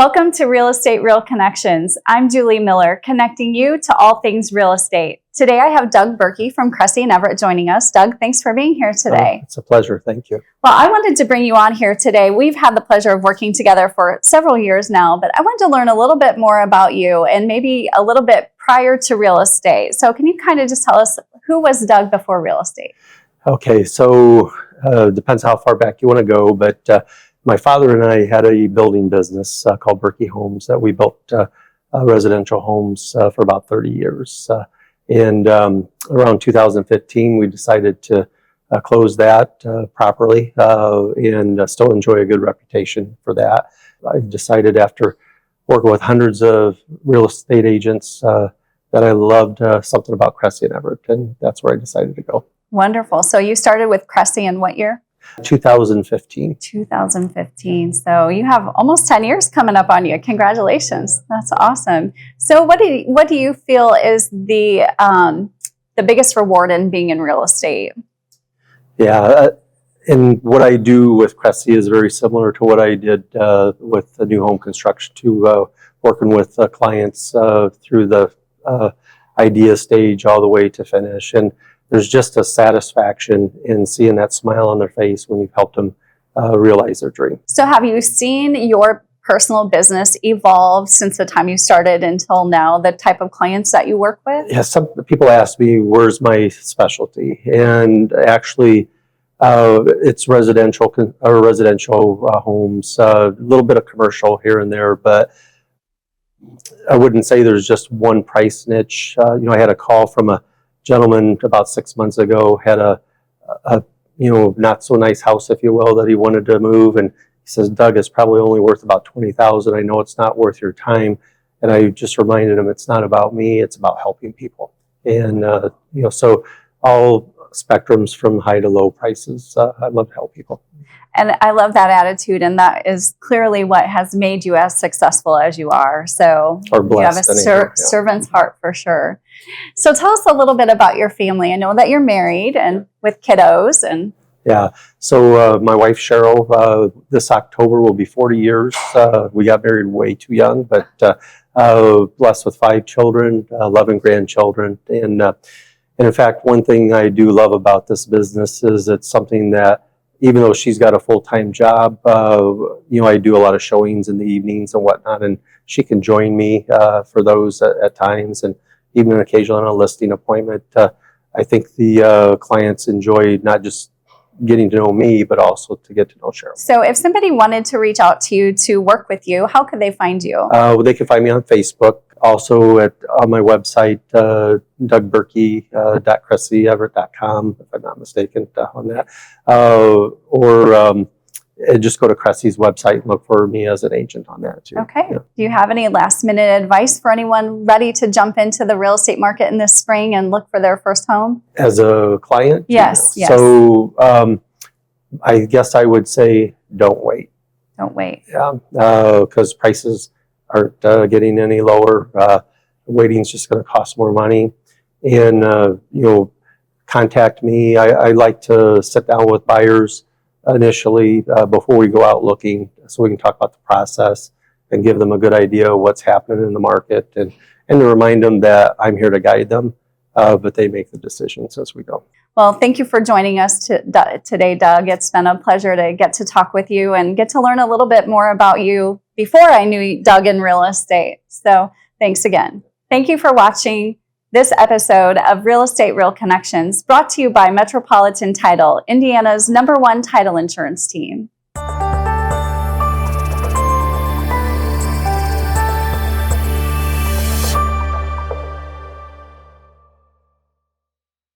Welcome to Real Estate Real Connections. I'm Julie Miller, connecting you to all things real estate. Today I have Doug Birkey from Cressy and Everett joining us. Doug, thanks for being here today. It's a pleasure. Thank you. Well, I wanted to bring you on here today. We've had the pleasure of working together for several years now, but I wanted to learn a little bit more about you and maybe a little bit prior to real estate. So can you kind of just tell us, who was Doug before real estate? Okay, so depends how far back you want to go, but my father and I had a building business called Birkey Homes that we built residential homes for about 30 years. And around 2015, we decided to close that properly and still enjoy a good reputation for that. I decided after working with hundreds of real estate agents that I loved something about Cressy and Everett, and that's where I decided to go. Wonderful. So you started with Cressy in what year? 2015. 2015. So you have almost 10 years coming up on you. Congratulations. That's awesome. So what do you feel is the biggest reward in being in real estate? Yeah, and what I do with Cressy is very similar to what I did with the new home construction, to working with clients through the idea stage all the way to finish. And there's just a satisfaction in seeing that smile on their face when you've helped them realize their dream. So have you seen your personal business evolve since the time you started until now, the type of clients that you work with? Yeah, some people ask me, where's my specialty? And actually, it's residential homes, a little bit of commercial here and there, but I wouldn't say there's just one price niche. I had a call from a gentleman about 6 months ago, had a not so nice house, if you will, that he wanted to move, and he says, Doug, it's probably only worth about $20,000. I know it's not worth your time. And I just reminded him, it's not about me, it's about helping people. And so all spectrums from high to low prices. I love to help people. And I love that attitude, and that is clearly what has made you as successful as you are. So you have a servant's heart for sure. So tell us a little bit about your family. I know that you're married and with kiddos. And yeah, so my wife Cheryl, this October will be 40 years. We got married way too young, but blessed with 5 children, 11 grandchildren. And in fact, one thing I do love about this business is it's something that, even though she's got a full-time job, I do a lot of showings in the evenings and whatnot, and she can join me for those at times, and even occasionally on a listing appointment. I think the clients enjoy not just getting to know me, but also to get to know Cheryl. So if somebody wanted to reach out to you to work with you, how could they find you? They can find me on Facebook. Also on my website, dougberkey.cressyeverett.com, if I'm not mistaken on that. Or just go to Cressy's website and look for me as an agent on that too. Okay. Yeah. Do you have any last minute advice for anyone ready to jump into the real estate market in this spring and look for their first home? As a client? Yes. Yes. So I guess I would say don't wait. Don't wait. Yeah, because prices aren't getting any lower. Waiting's just going to cost more money. And, contact me. I like to sit down with buyers initially before we go out looking, so we can talk about the process and give them a good idea of what's happening in the market, and to remind them that I'm here to guide them, but they make the decisions as we go. Well, thank you for joining us today, Doug. It's been a pleasure to get to talk with you and get to learn a little bit more about you before I knew Doug in real estate. So thanks again. Thank you for watching this episode of Real Estate Real Connections, brought to you by Metropolitan Title, Indiana's #1 title insurance team.